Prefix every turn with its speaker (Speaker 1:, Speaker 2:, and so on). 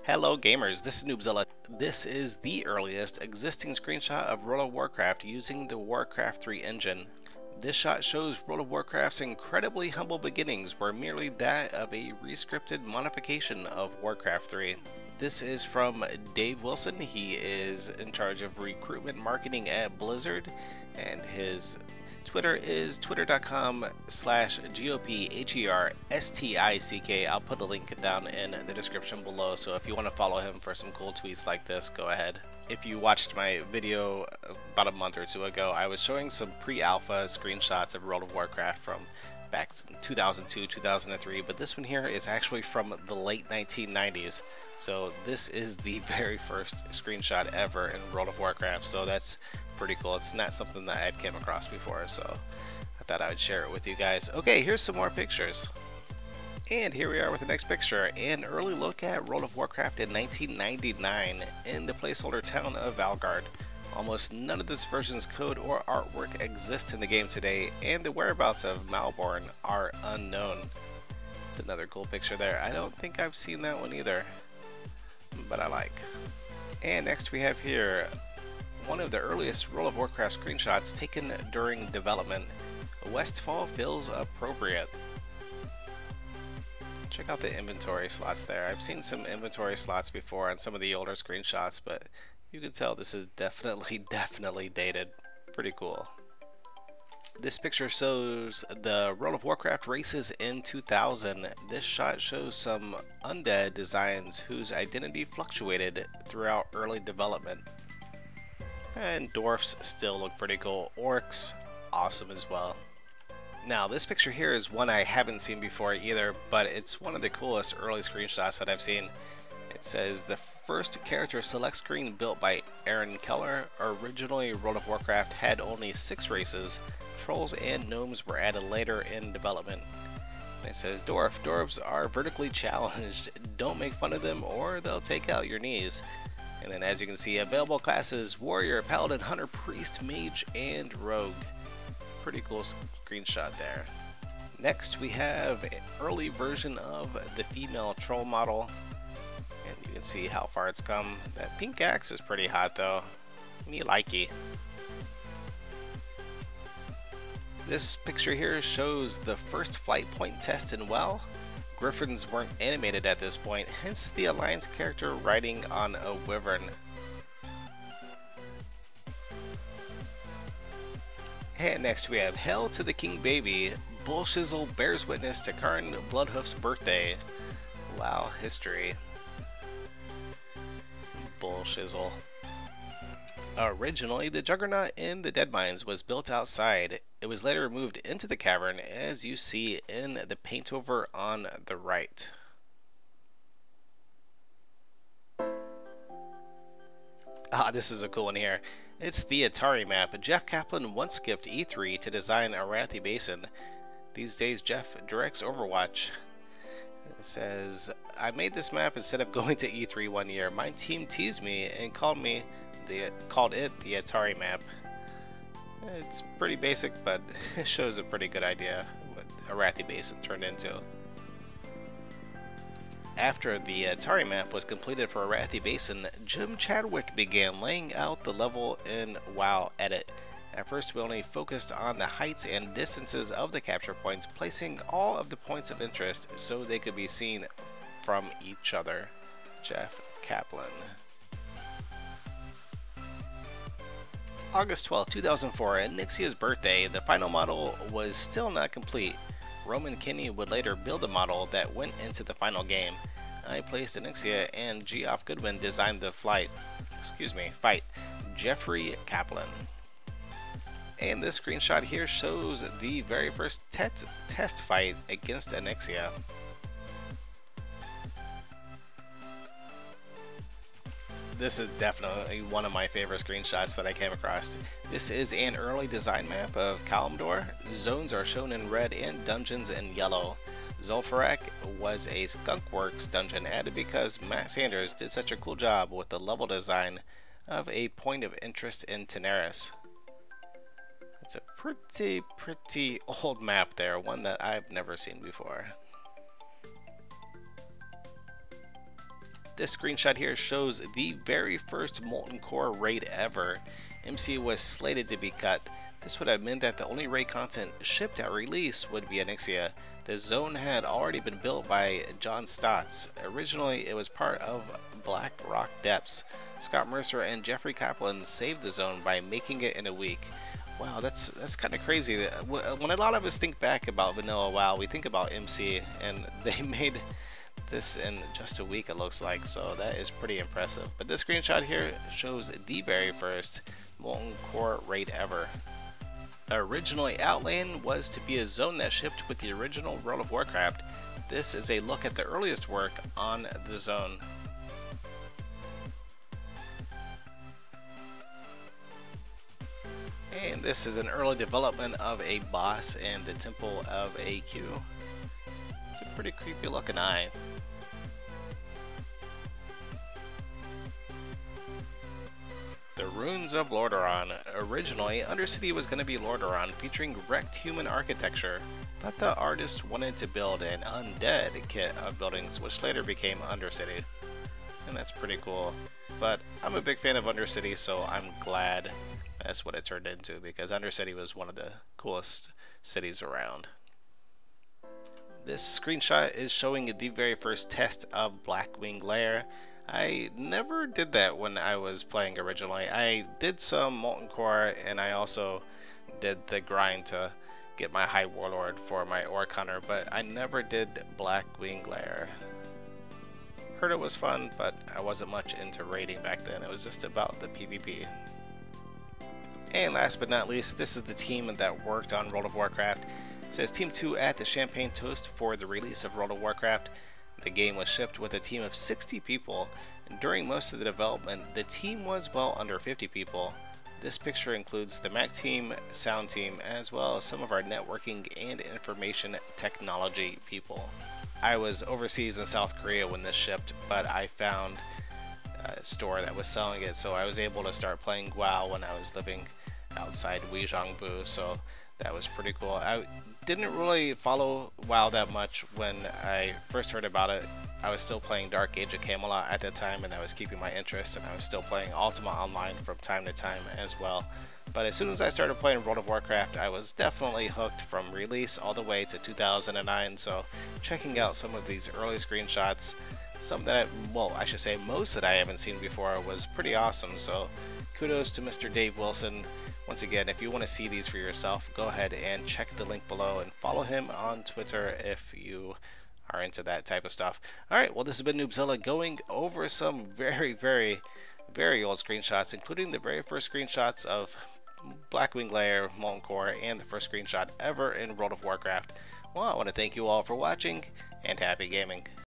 Speaker 1: Hello gamers, this is Noobzilla. This is the earliest existing screenshot of World of Warcraft using the Warcraft 3 engine. This shot shows World of Warcraft's incredibly humble beginnings were merely that of a rescripted modification of Warcraft 3. This is from Dave Wilson. He is in charge of recruitment marketing at Blizzard, and his Twitter is twitter.com/GOPHERSTICK. I'll put a link down in the description below, so if you want to follow him for some cool tweets like this, go ahead. If you watched my video about a month or two ago, I was showing some pre-alpha screenshots of World of Warcraft from back in 2002, 2003, but this one here is actually from the late 1990s. So this is the very first screenshot ever in World of Warcraft, so that's pretty cool. It's not something that I've came across before, so I thought I would share it with you guys. Okay, here's some more pictures. And here we are with the next picture, an early look at World of Warcraft in 1999 in the placeholder town of Valgard. Almost none of this version's code or artwork exists in the game today, and the whereabouts of Malborn are unknown. It's another cool picture there. I don't think I've seen that one either, but I like. And next we have here one of the earliest World of Warcraft screenshots taken during development. Westfall feels appropriate. Check out the inventory slots there. I've seen some inventory slots before on some of the older screenshots, but you can tell this is definitely dated. Pretty cool. This picture shows the World of Warcraft races in 2000. This shot shows some undead designs whose identity fluctuated throughout early development. And dwarfs still look pretty cool. Orcs, awesome as well. Now this picture here is one I haven't seen before either, but it's one of the coolest early screenshots that I've seen. It says the first character select screen built by Aaron Keller. Originally World of Warcraft had only 6 races. Trolls and gnomes were added later in development. And it says dwarves are vertically challenged. Don't make fun of them or they'll take out your knees. And then as you can see, available classes: Warrior, Paladin, Hunter, Priest, Mage, and Rogue. Pretty cool screenshot there. Next we have an early version of the female troll model. And you can see how far it's come. That pink axe is pretty hot though. Me likey. This picture here shows the first flight point test in WoW. Griffins weren't animated at this point, hence the Alliance character riding on a wyvern. And next we have Hail to the King Baby. Bullsh Isel bears witness to Karn Bloodhoof's birthday. Wow, history. Bullsh Isel. Originally, the Juggernaut in the Deadmines was built outside. It was later moved into the cavern, as you see in the paint over on the right. This is a cool one here. It's the Atari Map. Jeff Kaplan once skipped E3 to design Arathi Basin. These days, Jeff directs Overwatch. It says, I made this map instead of going to E3 one year. My team teased me and called it the Atari Map. It's pretty basic, but it shows a pretty good idea what Arathi Basin turned into. After the Atari Map was completed for Arathi Basin, Jim Chadwick began laying out the level in WoW Edit. At first we only focused on the heights and distances of the capture points, placing all of the points of interest so they could be seen from each other. Jeff Kaplan. August 12, 2004, Onyxia's birthday. The final model was still not complete. Roman Kinney would later build the model that went into the final game. I placed Onyxia and Geoff Goodwin designed the fight. Jeffrey Kaplan. And this screenshot here shows the very first test fight against Onyxia. This is definitely one of my favorite screenshots that I came across. This is an early design map of Kalimdor. Zones are shown in red and dungeons in yellow. Zul'Farrak was a Skunkworks dungeon added because Matt Sanders did such a cool job with the level design of a point of interest in Teneris. It's a pretty old map there, one that I've never seen before. This screenshot here shows the very first Molten Core raid ever. MC was slated to be cut. This would have meant that the only raid content shipped at release would be Onyxia. The zone had already been built by John Stotts. Originally, it was part of Black Rock Depths. Scott Mercer and Jeffrey Kaplan saved the zone by making it in a week. Wow, that's kind of crazy. When a lot of us think back about vanilla WoW, we think about MC, and they made this in just a week, it looks like, so that is pretty impressive. But this screenshot here shows the very first Molten Core raid ever. Originally, Outlane was to be a zone that shipped with the original World of Warcraft. This is a look at the earliest work on the zone. And this is an early development of a boss in the Temple of AQ. It's a pretty creepy looking eye. The Ruins of Lordaeron. Originally, Undercity was going to be Lordaeron, featuring wrecked human architecture, but the artist wanted to build an undead kit of buildings, which later became Undercity. And that's pretty cool. But I'm a big fan of Undercity, so I'm glad that's what it turned into, because Undercity was one of the coolest cities around. This screenshot is showing the very first test of Blackwing Lair. I never did that when I was playing originally. I did some Molten Core, and I also did the grind to get my High Warlord for my Orc Hunter, but I never did Blackwing Lair. Heard it was fun, but I wasn't much into raiding back then. It was just about the PvP. And last but not least, this is the team that worked on World of Warcraft. It says Team 2 at the Champagne Toast for the release of World of Warcraft. The game was shipped with a team of 60 people, and during most of the development, the team was well under 50 people. This picture includes the Mac team, sound team, as well as some of our networking and information technology people. I was overseas in South Korea when this shipped, but I found a store that was selling it, so I was able to start playing WoW when I was living outside Uijeongbu, so that was pretty cool. I didn't really follow WoW that much when I first heard about it. I was still playing Dark Age of Camelot at that time, and that was keeping my interest, and I was still playing Ultima Online from time to time as well. But as soon as I started playing World of Warcraft, I was definitely hooked from release all the way to 2009, so checking out some of these early screenshots, some that I should say most that I haven't seen before, was pretty awesome, so kudos to Mr. Dave Wilson. Once again, if you want to see these for yourself, go ahead and check the link below and follow him on Twitter if you are into that type of stuff. Alright, well, this has been Noobzilla going over some very, very, very old screenshots, including the very first screenshots of Blackwing Lair, Molten Core, and the first screenshot ever in World of Warcraft. Well, I want to thank you all for watching, and happy gaming.